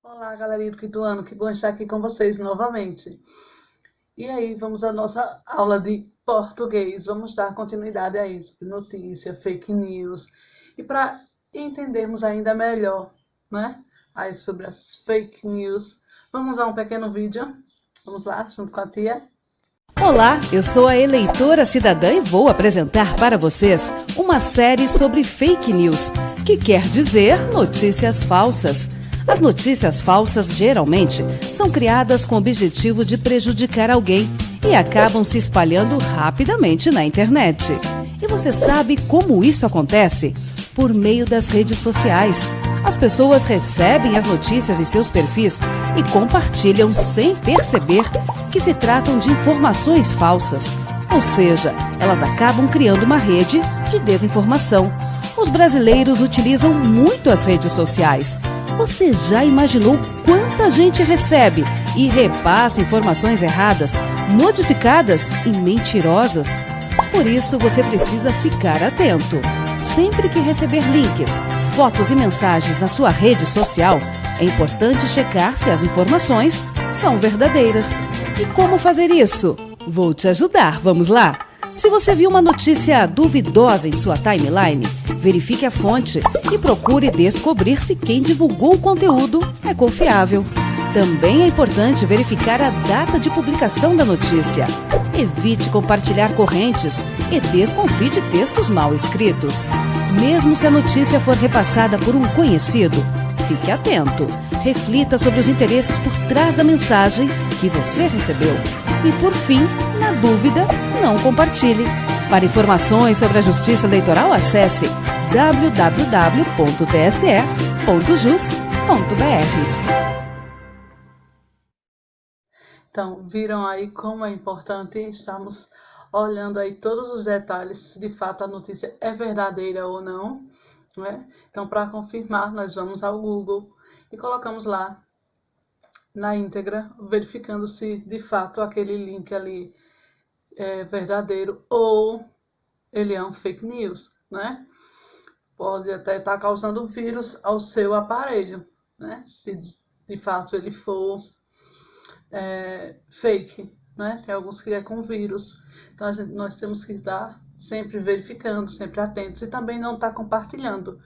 Olá, galerinha do quinto ano, que bom estar aqui com vocês novamente. E aí, vamos à nossa aula de português. Vamos dar continuidade a isso, notícia, fake news. E para entendermos ainda melhor, né, aí sobre as fake news, vamos a um pequeno vídeo. Vamos lá, junto com a tia. Olá, eu sou a eleitora cidadã e vou apresentar para vocês uma série sobre fake news, que quer dizer notícias falsas. As notícias falsas geralmente são criadas com o objetivo de prejudicar alguém e acabam se espalhando rapidamente na internet. E você sabe como isso acontece? Por meio das redes sociais. As pessoas recebem as notícias em seus perfis e compartilham sem perceber que se tratam de informações falsas. Ou seja, elas acabam criando uma rede de desinformação. Os brasileiros utilizam muito as redes sociais. Você já imaginou quanta gente recebe e repassa informações erradas, modificadas e mentirosas? Por isso, você precisa ficar atento. Sempre que receber links, fotos e mensagens na sua rede social, é importante checar se as informações são verdadeiras. E como fazer isso? Vou te ajudar, vamos lá? Se você viu uma notícia duvidosa em sua timeline, verifique a fonte e procure descobrir se quem divulgou o conteúdo é confiável. Também é importante verificar a data de publicação da notícia. Evite compartilhar correntes e desconfie de textos mal escritos. Mesmo se a notícia for repassada por um conhecido, fique atento. Reflita sobre os interesses por trás da mensagem que você recebeu. E por fim, na dúvida, não compartilhe. Para informações sobre a Justiça Eleitoral, acesse www.tse.jus.br. Então, viram aí como é importante estarmos olhando aí todos os detalhes, se de fato a notícia é verdadeira ou não, né? Então, para confirmar, nós vamos ao Google e colocamos lá na íntegra, verificando se de fato aquele link ali é verdadeiro ou ele é um fake news, né? Pode até estar causando vírus ao seu aparelho, né? Se de fato ele for fake, né? Tem alguns que é com vírus. Então nós temos que estar sempre verificando, sempre atentos e também não estar compartilhando,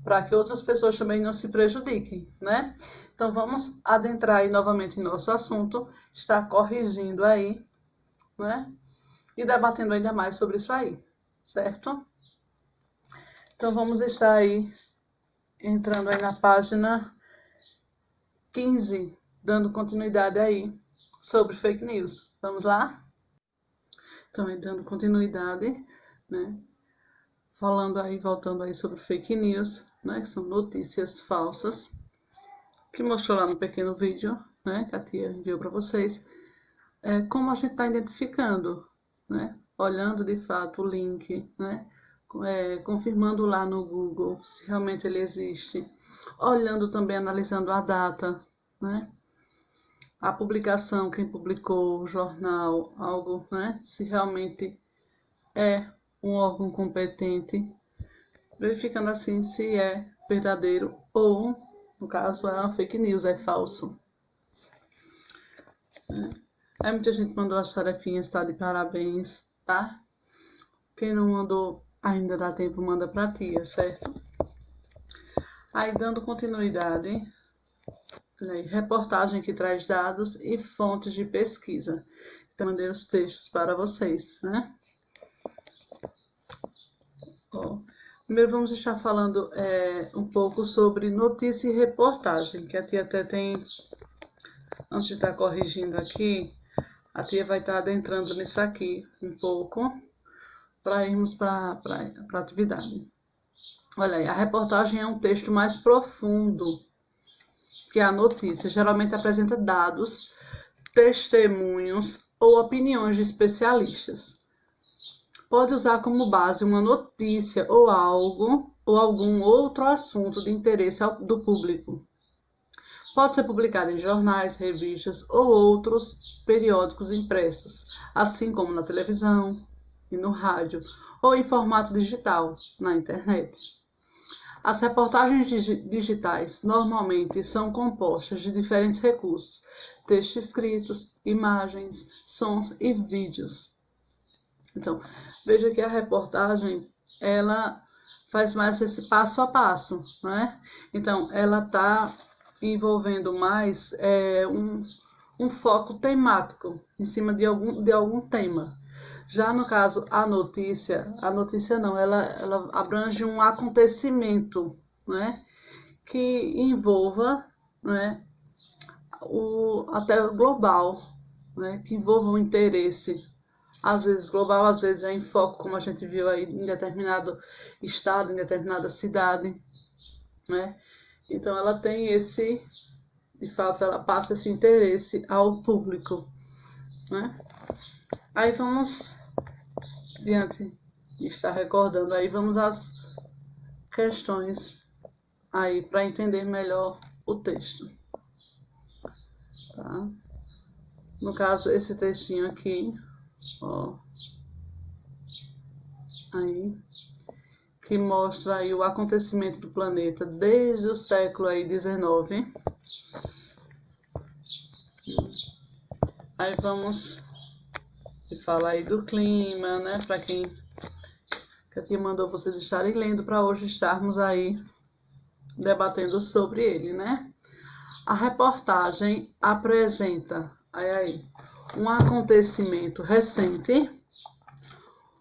para que outras pessoas também não se prejudiquem, né? Então vamos adentrar aí novamente em nosso assunto, estar corrigindo aí, né? E debatendo ainda mais sobre isso aí, certo? Então vamos estar aí entrando aí na página 15, dando continuidade aí sobre fake news. Vamos lá? Então, aí dando continuidade, né? Falando aí, voltando aí sobre fake news, né? Que são notícias falsas, que mostrou lá no pequeno vídeo, né? Que a tia enviou para vocês. Como a gente está identificando, né? Olhando de fato o link, né? Confirmando lá no Google se realmente ele existe. Olhando também, analisando a data, né? A publicação, quem publicou, o jornal, algo, né? Se realmente é um órgão competente, verificando assim se é verdadeiro ou, no caso, é uma fake news, é falso. Aí muita gente mandou as tarefinhas, tá de parabéns, tá? Quem não mandou ainda dá tempo, manda pra tia, certo? Aí dando continuidade, reportagem que traz dados e fontes de pesquisa. Então, mandei os textos para vocês, né? Primeiro vamos estar falando um pouco sobre notícia e reportagem, que a tia até tem, antes de estar corrigindo aqui, a tia vai estar adentrando nisso aqui um pouco, para irmos para a atividade. Olha aí, a reportagem é um texto mais profundo que a notícia. Geralmente apresenta dados, testemunhos ou opiniões de especialistas. Pode usar como base uma notícia ou algum outro assunto de interesse do público. Pode ser publicado em jornais, revistas ou outros periódicos impressos, assim como na televisão e no rádio, ou em formato digital, na internet. As reportagens digitais normalmente são compostas de diferentes recursos, textos escritos, imagens, sons e vídeos. Então, veja que a reportagem, ela faz mais esse passo a passo, né? Então, ela está envolvendo mais um foco temático em cima de algum tema. Já no caso, a notícia não, ela abrange um acontecimento, né, que envolva, né, até global, né, que envolva um interesse, às vezes global, às vezes é em foco, como a gente viu aí em determinado estado, em determinada cidade, né? Então ela tem de fato, ela passa esse interesse ao público, né? Aí vamos, diante de estar recordando, aí vamos às questões aí para entender melhor o texto, tá? No caso, esse textinho aqui, ó, aí, que mostra aí o acontecimento do planeta desde o século aí 19. Aí vamos falar aí do clima, né? Para quem aqui mandou vocês estarem lendo, para hoje estarmos aí debatendo sobre ele, né? A reportagem apresenta um acontecimento recente,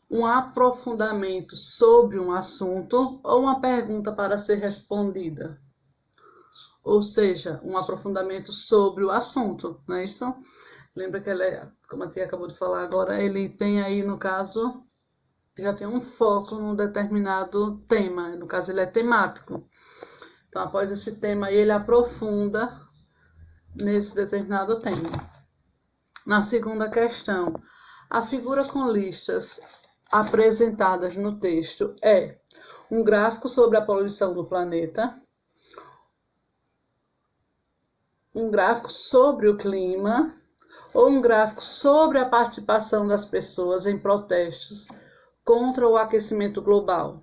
um aprofundamento sobre um assunto ou uma pergunta para ser respondida. Ou seja, um aprofundamento sobre o assunto, não é isso? Lembra que como a tia acabou de falar agora, ele tem aí, no caso, já tem um foco num determinado tema, no caso ele é temático. Então, após esse tema aí, ele aprofunda nesse determinado tema. Na segunda questão, a figura com listas apresentadas no texto é um gráfico sobre a poluição do planeta, um gráfico sobre o clima, ou um gráfico sobre a participação das pessoas em protestos contra o aquecimento global.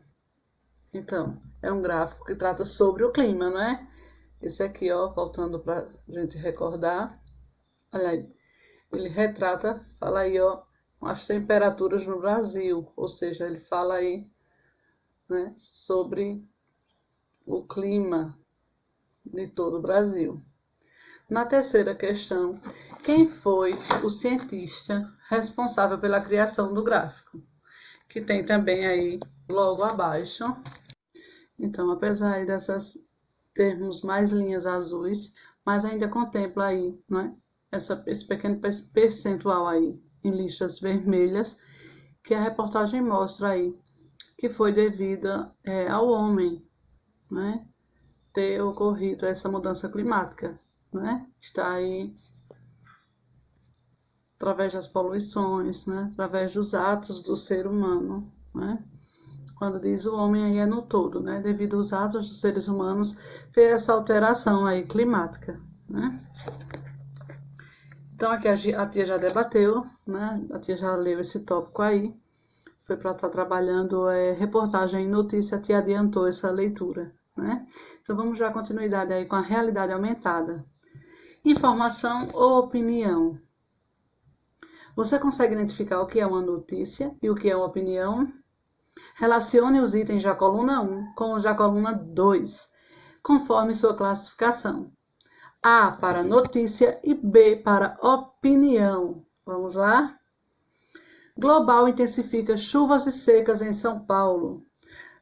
Então, é um gráfico que trata sobre o clima, não é? Esse aqui, ó, voltando para a gente recordar, olha aí, ele retrata, fala aí, ó, as temperaturas no Brasil, ou seja, ele fala aí, né, sobre o clima de todo o Brasil. Na terceira questão, quem foi o cientista responsável pela criação do gráfico? Que tem também aí logo abaixo. Então, apesar aí dessas termos mais linhas azuis, mas ainda contempla aí, né, esse pequeno percentual aí em listas vermelhas, que a reportagem mostra aí que foi devido ao homem, né, ter ocorrido essa mudança climática, né? Está aí através das poluições, né? Através dos atos do ser humano, né? Quando diz o homem aí é no todo, né? Devido aos atos dos seres humanos ter essa alteração aí climática, né? Então aqui a tia já debateu, né? A tia já leu esse tópico aí. Foi para estar trabalhando reportagem e notícia, a tia adiantou essa leitura, né? Então vamos dar continuidade aí com a realidade aumentada. Informação ou opinião? Você consegue identificar o que é uma notícia e o que é uma opinião? Relacione os itens da coluna 1 com os da coluna 2, conforme sua classificação. A para notícia e B para opinião. Vamos lá? Global intensifica chuvas e secas em São Paulo.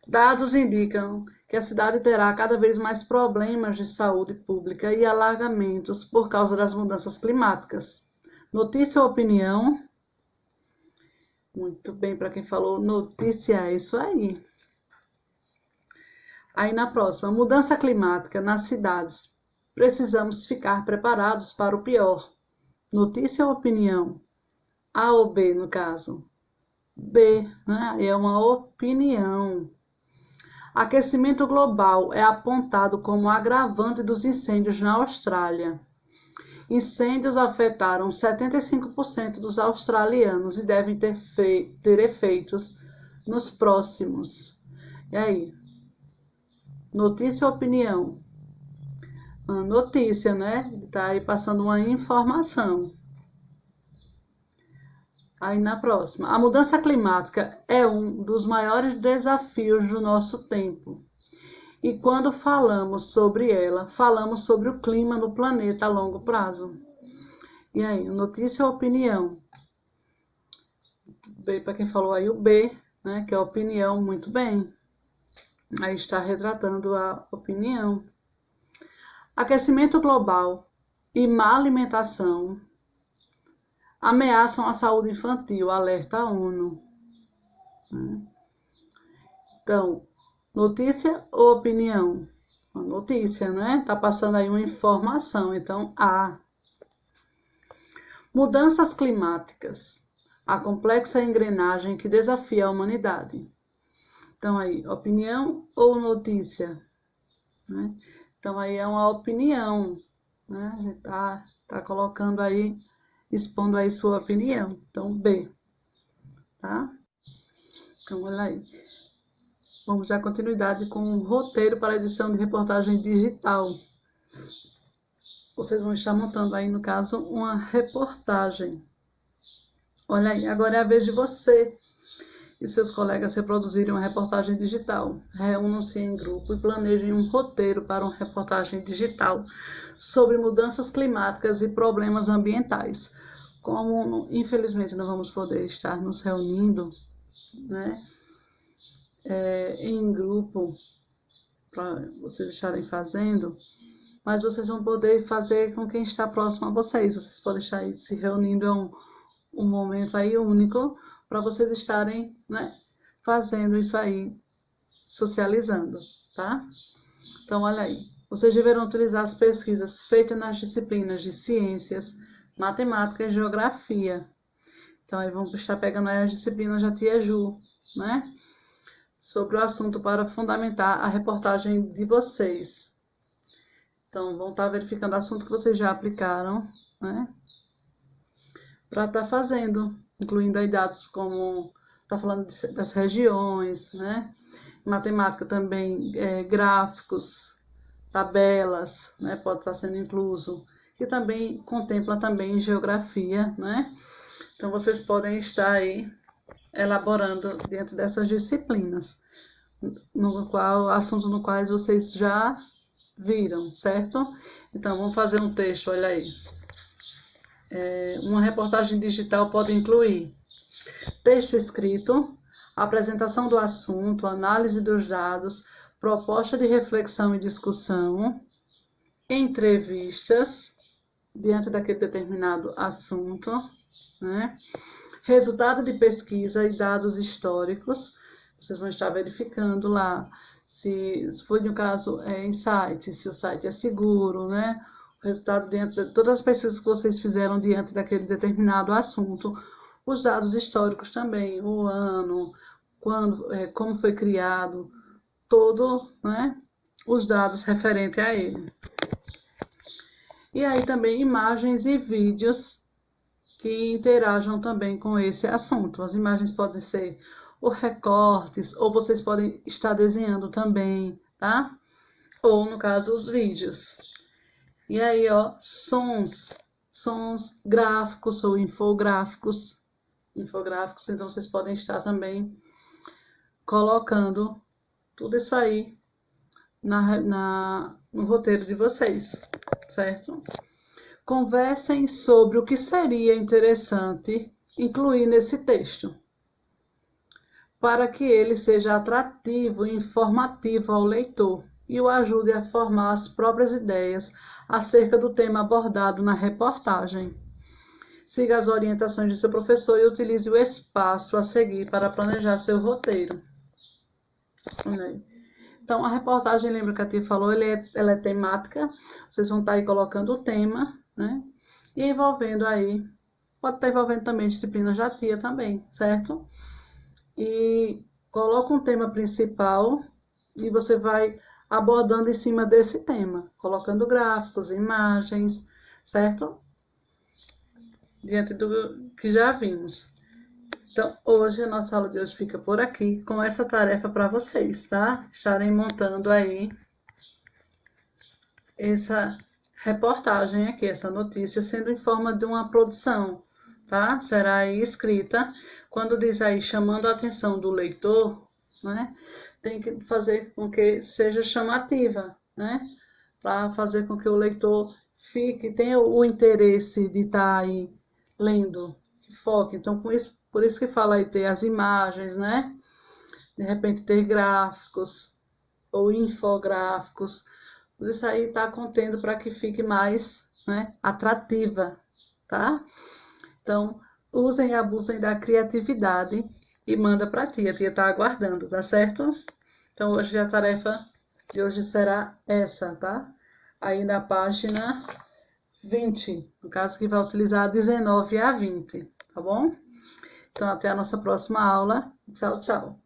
Dados indicam que a cidade terá cada vez mais problemas de saúde pública e alagamentos por causa das mudanças climáticas. Notícia ou opinião? Muito bem, para quem falou notícia, é isso aí. Aí na próxima, mudança climática nas cidades. Precisamos ficar preparados para o pior. Notícia ou opinião? A ou B, no caso? B, né? É uma opinião. Aquecimento global é apontado como agravante dos incêndios na Austrália. Incêndios afetaram 75% dos australianos e devem ter efeitos nos próximos. E aí? Notícia ou opinião? Notícia, né? Tá aí passando uma informação. Aí na próxima. A mudança climática é um dos maiores desafios do nosso tempo. E quando falamos sobre ela, falamos sobre o clima no planeta a longo prazo. E aí, notícia ou opinião? B, para quem falou aí o B, né, que é opinião, muito bem. Aí está retratando a opinião. Aquecimento global e má alimentação ameaçam a saúde infantil, alerta a ONU. Então, notícia ou opinião? Uma notícia, né? Tá passando aí uma informação, então A. Mudanças climáticas, a complexa engrenagem que desafia a humanidade. Então aí, opinião ou notícia? Né? Então aí é uma opinião, né? A gente tá colocando aí, expondo aí sua opinião. Então B, tá? Então olha aí. Vamos dar continuidade com o roteiro para a edição de reportagem digital. Vocês vão estar montando aí, no caso, uma reportagem. Olha aí, agora é a vez de você e seus colegas reproduzirem uma reportagem digital. Reúnam-se em grupo e planejem um roteiro para uma reportagem digital sobre mudanças climáticas e problemas ambientais. Como, infelizmente, não vamos poder estar nos reunindo, né, em grupo, para vocês estarem fazendo, mas vocês vão poder fazer com quem está próximo a vocês. Vocês podem estar aí se reunindo em um momento aí único para vocês estarem, né, fazendo isso aí, socializando, tá? Então, olha aí. Vocês deverão utilizar as pesquisas feitas nas disciplinas de ciências, matemática e geografia. Então, aí vamos estar pegando aí as disciplinas da tia Ju, né, sobre o assunto para fundamentar a reportagem de vocês. Então, vão estar verificando o assunto que vocês já aplicaram, né, para estar fazendo, incluindo aí dados como, está falando das regiões, né, matemática também, gráficos, tabelas, né, pode estar sendo incluso, e também contempla também geografia, né, então vocês podem estar aí elaborando dentro dessas disciplinas, assuntos no quais vocês já viram, certo? Então, vamos fazer um texto, olha aí. Uma reportagem digital pode incluir texto escrito, apresentação do assunto, análise dos dados, proposta de reflexão e discussão, entrevistas diante daquele determinado assunto, né? Resultado de pesquisa e dados históricos. Vocês vão estar verificando lá se foi no caso em site, se o site é seguro, né? O resultado dentro de todas as pesquisas que vocês fizeram diante daquele determinado assunto, os dados históricos também, o ano, quando, como foi criado, todo, né, os dados referentes a ele. E aí também imagens e vídeos que interajam também com esse assunto. As imagens podem ser ou recortes, ou vocês podem estar desenhando também, tá? Ou, no caso, os vídeos. E aí, ó, sons, gráficos ou infográficos, então vocês podem estar também colocando tudo isso aí no roteiro de vocês, certo? Conversem sobre o que seria interessante incluir nesse texto, para que ele seja atrativo e informativo ao leitor e o ajude a formar as próprias ideias acerca do tema abordado na reportagem. Siga as orientações de seu professor e utilize o espaço a seguir para planejar seu roteiro. Então, a reportagem, lembra que a tia falou, ela é temática. Vocês vão estar aí colocando o tema, né? E envolvendo aí, pode estar envolvendo também disciplinas da tia também, certo? E coloca um tema principal e você vai abordando em cima desse tema, colocando gráficos, imagens, certo? Diante do que já vimos. Então, hoje, a nossa aula de hoje fica por aqui, com essa tarefa para vocês, tá? Estarem montando aí essa reportagem aqui, essa notícia, sendo em forma de uma produção, tá? Será aí escrita, quando diz aí chamando a atenção do leitor, né? Tem que fazer com que seja chamativa, né? Para fazer com que o leitor tenha o interesse de estar aí lendo, que foque. Então, por isso que fala aí ter as imagens, né? De repente ter gráficos ou infográficos. Por isso aí está contendo para que fique mais, né, atrativa, tá? Então, usem e abusem da criatividade e manda para a tia está aguardando, tá certo? Então, hoje a tarefa de hoje será essa, tá? Aí na página 20, no caso que vai utilizar a 19 e a 20, tá bom? Então, até a nossa próxima aula. Tchau, tchau.